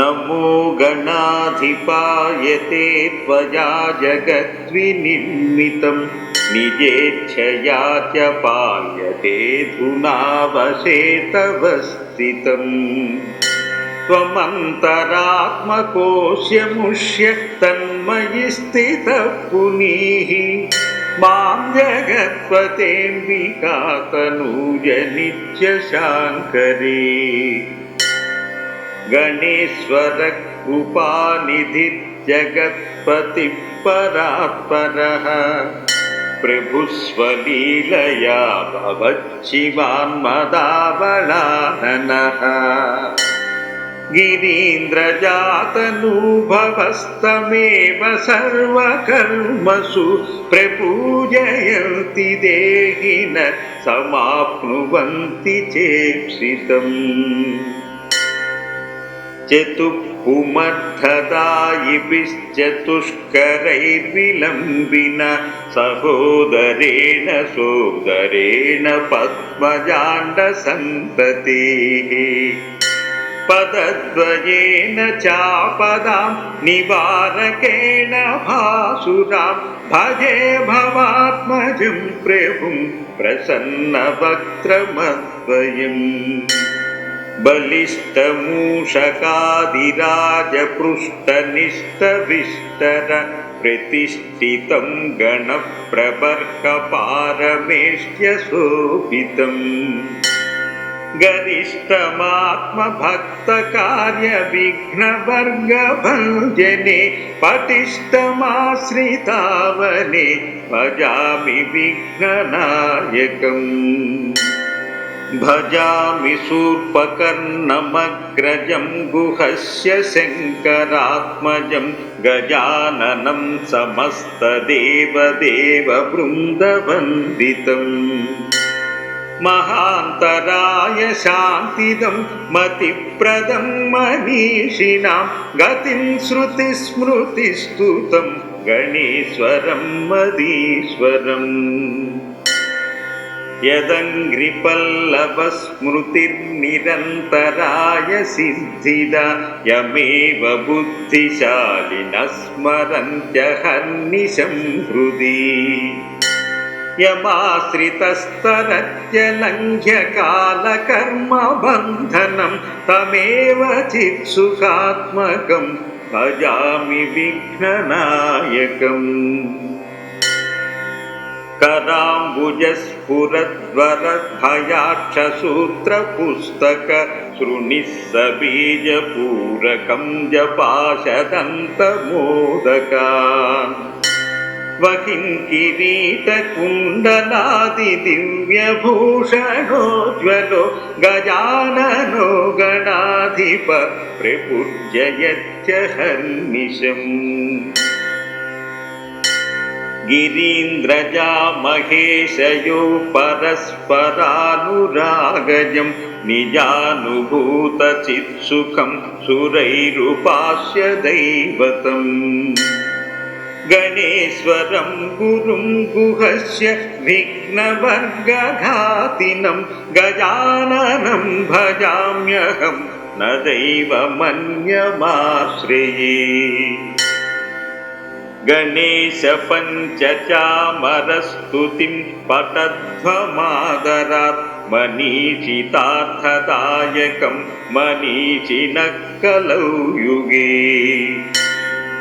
नमो गणाधिपाय ते त्वया जगद्विनिर्मितं निजेच्छया च पाल्यते धुनावशेतवस्थितम् त्वमन्तरात्मकोऽस्य तन्मयि स्थितः पुनीः मां जगत्पतेऽम्बिका तनूज नित्यशाङ्करी गणेश्वर कृपानिधि जगत्पतिः परात्परः प्रभुस्वलीलया भवच्छिवान्मदाबलाननः गिरीन्द्रजातनुभवस्तमेव सर्वकर्मसु प्रपूजयन्ति देहिनः समाप्नुवन्ति चेप्सितम् चतुःपुमर्थदायिभिश्चतुष्करैर्विलम्बिना सहोदरेण सोदरेण पद्मजाण्डसन्ततिः पदद्वयेन चापदां निवारकेण भासुरां भजे भवात्मजं प्रभुं प्रसन्नवक्त्रमद्वयम् बलिष्ठमूषकादिराजपृष्ठनिष्ठविष्टर प्रतिष्ठितं गणप्रबर्हपारमेष्ट्यशोभितम् गरिष्ठमात्मभक्तकार्यविघ्नवर्गभञ्जने पतिष्ठमाश्रितावने भजामि विघ्ननायकम् भजामि शूर्पकर्णमग्रजं गुहस्य शङ्करात्मजं गजाननं समस्तदेवदेववृन्दवन्दितम् महान्तराय शान्तिदं मतिप्रदं मनीषिणां गतिं श्रुतिस्मृतिस्तुतं गणेश्वरं मदीश्वरम् यदङ्घ्रिपल्लवस्मृतिर्निरन्तराय सिद्धिदा यमेव बुद्धिशालिनः स्मरन्त्यहर्निशं हृदि यमाश्रितस्तरत्यलङ्घ्य कालकर्मबन्धनं तमेव चित्सुखात्मकं भजामि विघ्ननायकम् कराम्बुजस्फुरद्वरद्भयाक्षसूत्रपुस्तक शृणिस्सबीजपूरकं जपाशदन्तमोदकान् वकिङ्किरीटकुण्डलादिदिव्यभूषणोज्ज्वलो गजाननो गणाधिप प्रपूज्ययच्च हर्निशम् गिरीन्द्रजा महेशयो परस्परानुरागजं निजानुभूतचित्सुखं सुरैरुपास्य दैवतम् गणेश्वरं गुरुं गुहस्य विघ्नवर्गघातिनं गजाननं भजाम्यहं न दैवमन्यमाश्रये गणेशपञ्चचामरस्तुतिं पठध्वमादरात् मनीषितार्थदायकं मनीषिणः कलौ युगे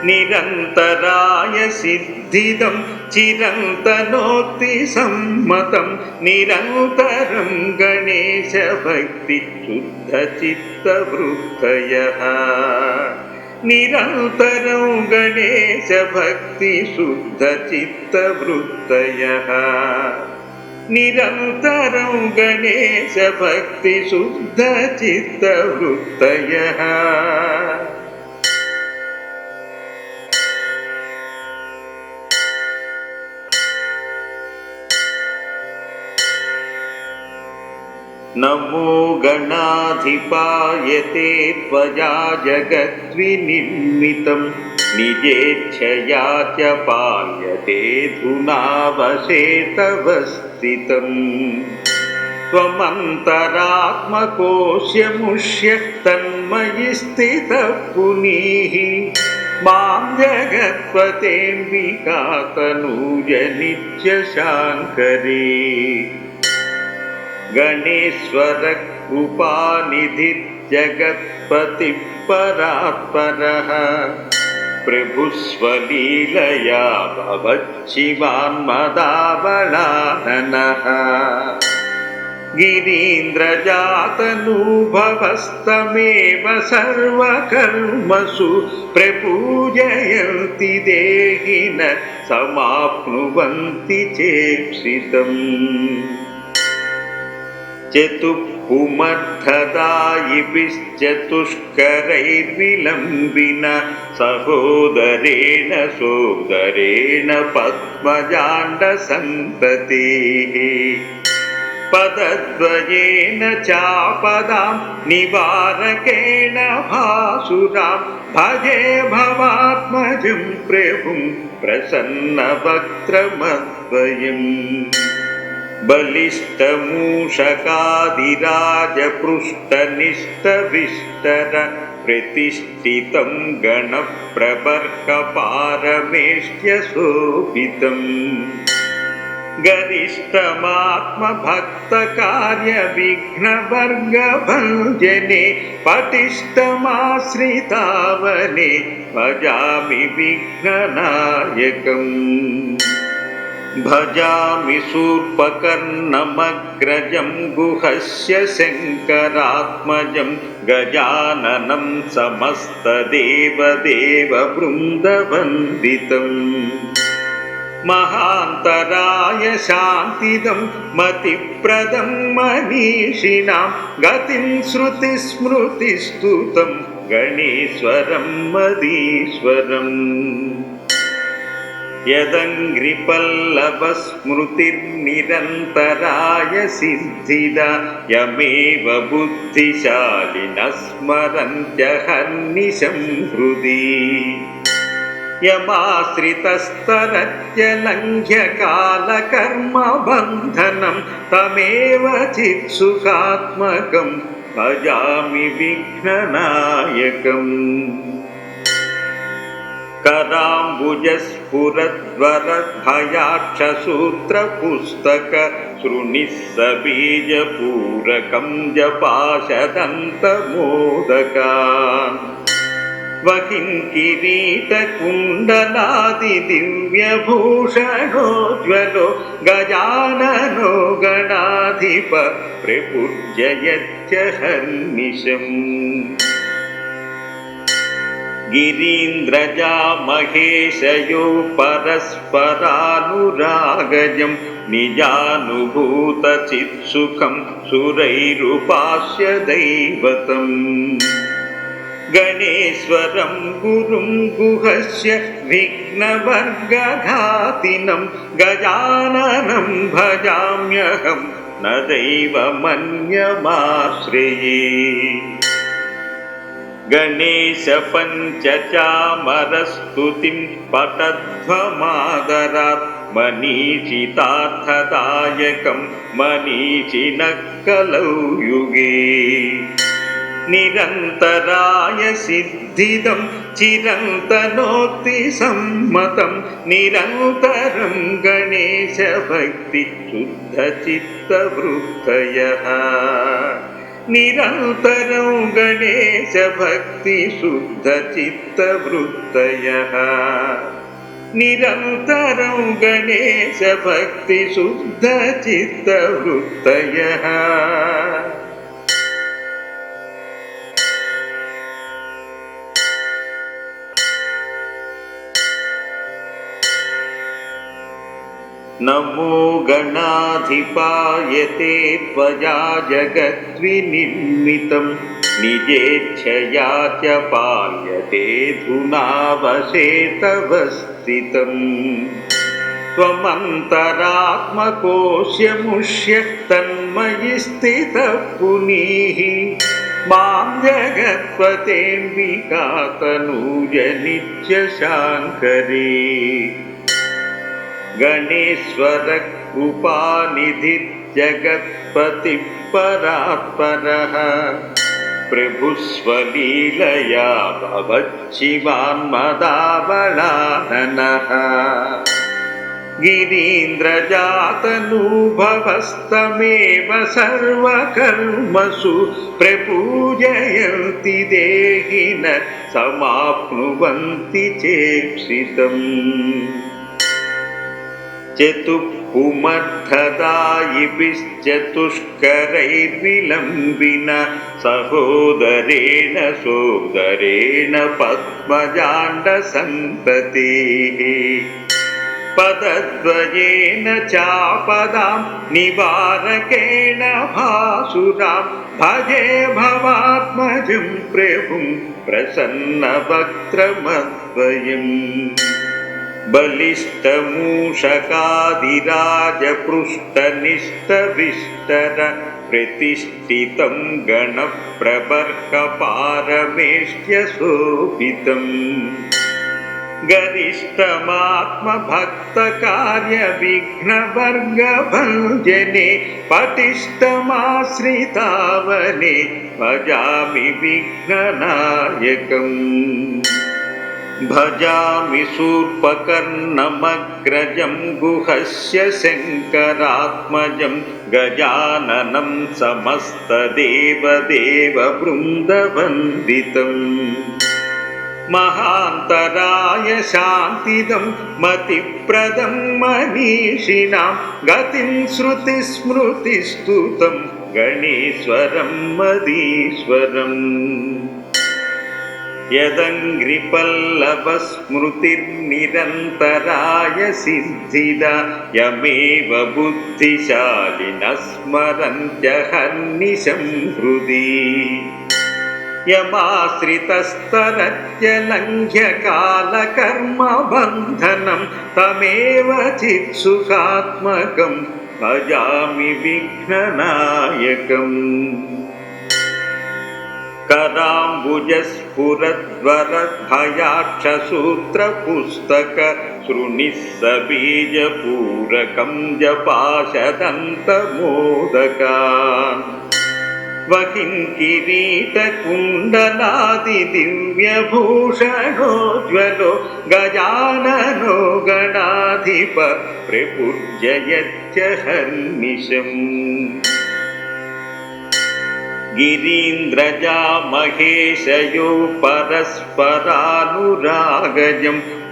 निरन्तराय सिद्धिदं चिरन्तनोक्तिसम्मतं निरन्तरं गणेशभक्ति शुद्धचित्तवृत्तयः निरन्तरं गणेशभक्ति शुद्धचित्तवृत्तयः निरन्तरं गणेशभक्ति शुद्धचित्तवृत्तयः नमो गणाधिपाय ते त्वया जगद्विनिर्मितं निजेच्छया च पाल्यते धुनावशेतवस्थितम् त्वमन्तरात्मकोऽस्यमुष्य तन्मयि स्थितः पुनीः मां जगत्पतेऽम्बिका तनूज नित्यशाङ्करी गणेश्वरः कृपानिधिर्जगत्पतिः परात्परः प्रभुस्वलीलया भवच्छिवान्मदाबलाननः गिरीन्द्रजातनुभवस्तमेव सर्वकर्मसु प्रपूजयन्ति देहिनः समाप्नुवन्ति चेप्सितम् चतुःपुमर्थदायिभिश्चतुष्करैर्विलम्बिना सहोदरेण सोदरेण पद्मजाण्डसन्ततेः पदद्वयेन चापदां निवारकेण भासुरां भजे भवात्मजं प्रभुं प्रसन्नवक्त्रमद्वयम् बलिष्ठमूषकादिराजपृष्ठनिष्ठविष्टर प्रतिष्ठितं गणप्रबर्हपारमेष्ट्यशोभितम् गरिष्ठमात्मभक्तकार्यविघ्नवर्गभञ्जने पटिष्ठमाश्रितावने भजामि विघ्ननायकम् भजामि शूर्पकर्णमग्रजं गुहस्य शङ्करात्मजं गजाननं समस्तदेवदेववृन्दवन्दितम् महान्तराय शान्तिदं मतिप्रदं मनीषिणां गतिं श्रुतिस्मृतिस्तुतं गणेश्वरं मदीश्वरम् यदङ्घ्रिपल्लवस्मृतिर्निरन्तराय सिद्धिदा यमेव बुद्धिशालिनः स्मरन्त्यहर्निशं हृदि यमाश्रितस्तरत्यलङ्घ्य कालकर्मबन्धनं तमेव चित्सुखात्मकं भजामि विघ्ननायकम् कराम्बुजस्फुरद्वरद्भयाक्षसूत्रपुस्तक शृणिस्सबीजपूरकं जपाशदन्तमोदकान् वहिं किरीटकुण्डलादिदिव्यभूषणोज्ज्वलो गजाननो गणाधिप प्रपूज्ययत्यहर्निशम् गिरीन्द्रजा महेशयो परस्परानुरागजं निजानुभूतचित्सुखं सुरैरुपास्य दैवतम् गणेश्वरं गुरुं गुहस्य विघ्नवर्गघातिनं गजाननं भजाम्यहं न दैवमन्यमाश्रये गणेशपञ्चचामरस्तुतिं पठध्वमादरात् मनीषितार्थदायकं मनीषिणः कलौ युगे निरन्तराय सिद्धिदं चिरन्तनोक्तिसम्मतं निरन्तरं गणेशभक्ति शुद्धचित्तवृत्तयः निरन्तरं गणेशभक्ति शुद्धचित्तवृत्तयः निरन्तरं गणेशभक्ति शुद्धचित्तवृत्तयः नमो गणाधिपाय ते त्वया जगद्विनिर्मितं निजेच्छया च पाल्यते धुनावशेतवस्थितम् त्वमन्तरात्मकोऽस्यमुष्य तन्मयि स्थितः पुनीः मां जगत्पतेऽम्बिका तनूज नित्यशाङ्करी गणेश्वरः कृपानिधिः जगत्पतिः परात्परः प्रभुस्वलीलया भवच्छिवान्मदाबलाननः गिरीन्द्रजातनुभवस्तमेव सर्वकर्मसु प्रपूजयन्ति देहिनः समाप्नुवन्ति चेप्सितम् चतुःपुमर्थदायिभिश्चतुष्करैर्विलम्बिनः सहोदरेण सोदरेण पद्मजाण्डसन्ततेः पदद्वयेन चापदां निवारकेण भासुरां भजे भवात्मजं प्रभुं प्रसन्नवक्त्रमद्वयम् बलिष्ठमूषकादिराजपृष्ठनिष्ठविष्टर प्रतिष्ठितं गणप्रबर्हपारमेष्ट्यशोभितम् गरिष्ठमात्मभक्तकार्यविघ्नवर्गभञ्जने पतिष्ठमाश्रितावने भजामि विघ्ननायकम् भजामि शूर्पकर्णमग्रजं गुहस्य शङ्करात्मजं गजाननं समस्तदेवदेववृन्दवन्दितम् महान्तराय शान्तिदं मतिप्रदं मनीषिणां गतिं श्रुतिस्मृतिस्तुतं गणेश्वरं मदीश्वरम् यदङ्घ्रिपल्लवस्मृतिर्निरन्तराय सिद्धिदा यमेव बुद्धिशालिनः स्मरन्त्यहर्निशं हृदि यमाश्रितस्तरत्यलङ्घ्य कालकर्मबन्धनं तमेव चित्सुखात्मकं भजामि विघ्ननायकम् कराम्बुजस्फुरद्वरद्भयाक्षसूत्रपुस्तक शृणिस्सबीजपूरकं जपाशदन्तमोदकान् वकिङ्किरीटकुण्डलादिदिव्यभूषणोज्ज्वलो गजाननो गणाधिप प्रपूज्ययच्च हर्निशम् गिरीन्द्रजा महेशयो परस्परानुरागजं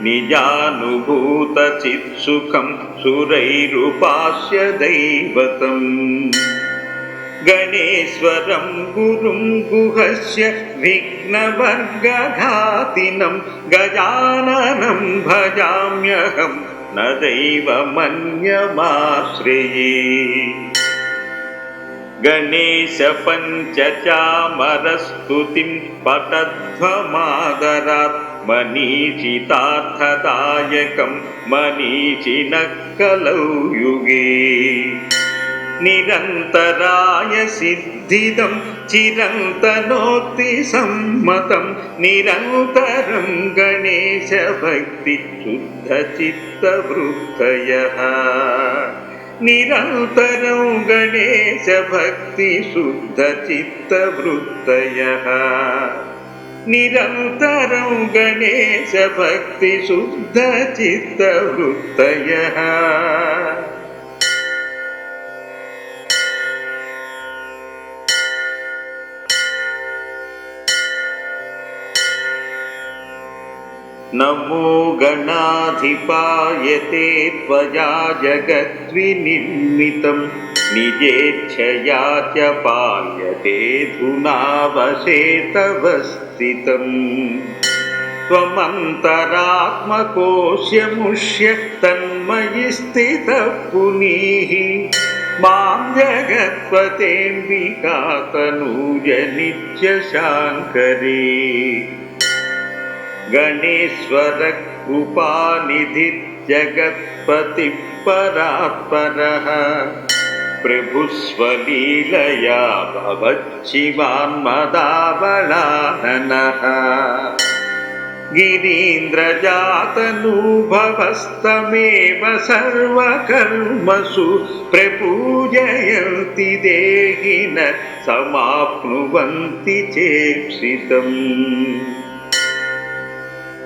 निजानुभूतचित्सुखं सुरैरुपास्य दैवतम् गणेश्वरं गुरुं गुहस्य विघ्नवर्गघातिनं गजाननं भजाम्यहं न दैवमन्यमाश्रये गणेशपञ्चचामरस्तुतिं पठध्वमादरात् मनीषितार्थदायकं मनीषिणः कलौ युगे निरन्तराय सिद्धिदं चिरन्तनोक्तिसम्मतं निरन्तरं गणेशभक्ति शुद्धचित्तवृत्तयः निरन्तरं गणेशभक्ति शुद्धचित्तवृत्तयः निरन्तरं गणेशभक्ति शुद्धचित्तवृत्तयः नमो गणाधिपाय ते त्वया जगद्विनिर्मितं निजेच्छया च पाल्यते धुनावशेतव स्थितम् त्वमन्तरात्मकोऽस्यमुष्य तन्मयि स्थितः पुनीः मां जगत्पतेऽम्बिकातनूज नित्यशाङ्करे गणेश्वर कृपानिधिर्जगत्पतिः परात्परः प्रभुस्वलीलया भवच्छिवान्मदाबलाननः गिरीन्द्रजातनुभवस्तमेव सर्वकर्मसु प्रपूजयन्ति देहिनः समाप्नुवन्ति चेप्सितम्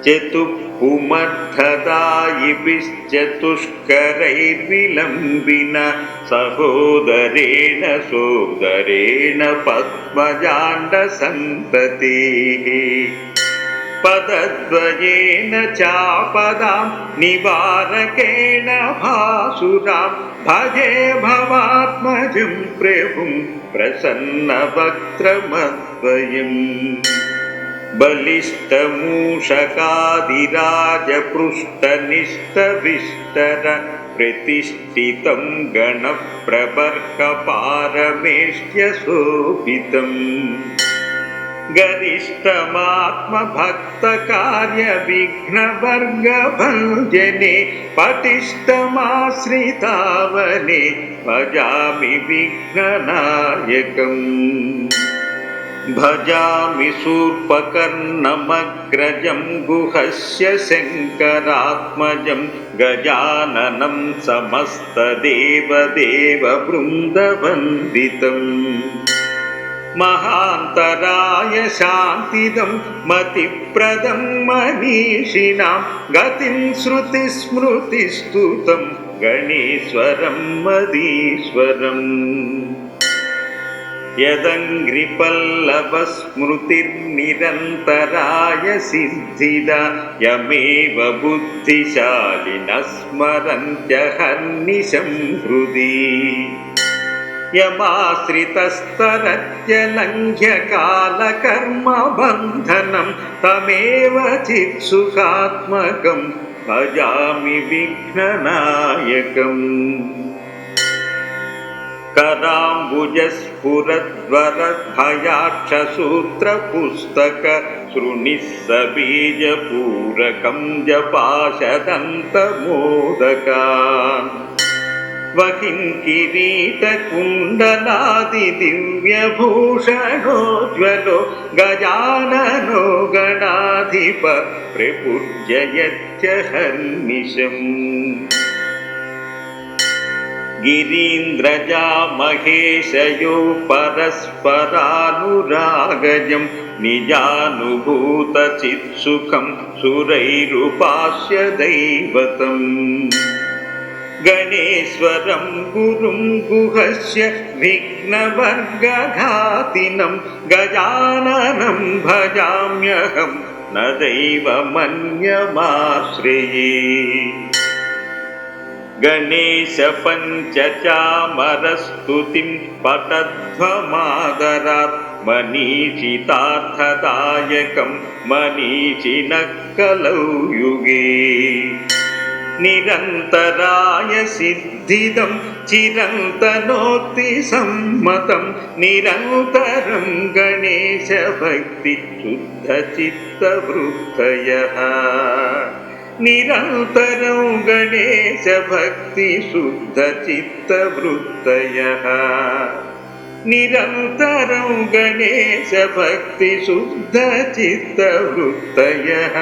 चतुःपुमर्थदायिभिश्चतुष्करैर्विलम्बिना सहोदरेण सोदरेण पद्मजाण्डसन्ततेः पदद्वयेन चापदां निवारकेण भासुरां भजे भवात्मजं प्रभुं प्रसन्नवक्त्रमद्वयम् बलिष्ठमूषकादिराजपृष्ठनिष्ठविष्टर प्रतिष्ठितं गणप्रबर्हपारमेष्ट्यशोभितम् गरिष्ठमात्मभक्तकार्यविघ्नवर्गभञ्जने पटिष्ठमाश्रितावने भजामि विघ्ननायकम् भजामि शूर्पकर्णमग्रजं गुहस्य शङ्करात्मजं गजाननं समस्तदेवदेववृन्दवन्दितम् महान्तराय शान्तिदं मतिप्रदं मनीषिणां गतिं श्रुतिस्मृतिस्तुतं गणेश्वरं मदीश्वरम् यदङ्घ्रिपल्लवस्मृतिर्निरन्तराय सिद्धिदा यमेव बुद्धिशालिनः स्मरन्त्यहर्निशं हृदि यमाश्रितस्तरत्यलङ्घ्य कालकर्मबन्धनं तमेव चित्सुखात्मकं भजामि विघ्ननायकम् कराम्बुजस्फुरद्वरद्भयाक्षसूत्रपुस्तक शृणिस्सबीजपूरकं जपाशदन्तमोदकान् वहिं किरीटकुण्डलादिदिव्यभूषणोज्ज्वलो गजाननो गणाधिप प्रपूज्ययत्यहर्निशम् गिरीन्द्रजा महेशयो परस्परानुरागजं निजानुभूतचित्सुखं सुरैरुपास्य दैवतम् गणेश्वरं गुरुं गुहस्य विघ्नवर्गघातिनं गजाननं भजाम्यहं न दैवमन्यमाश्रये गणेशपञ्चचामरस्तुतिं पठध्वमादरात् मनीषितार्थदायकं मनीषिणः कलौ युगे निरन्तराय सिद्धिदं चिरन्तनोक्तिसम्मतं निरन्तरं गणेशभक्ति शुद्धचित्तवृत्तयः निरन्तरं गणेशभक्ति शुद्धचित्तवृत्तयः निरन्तरं गणेशभक्ति शुद्धचित्तवृत्तयः।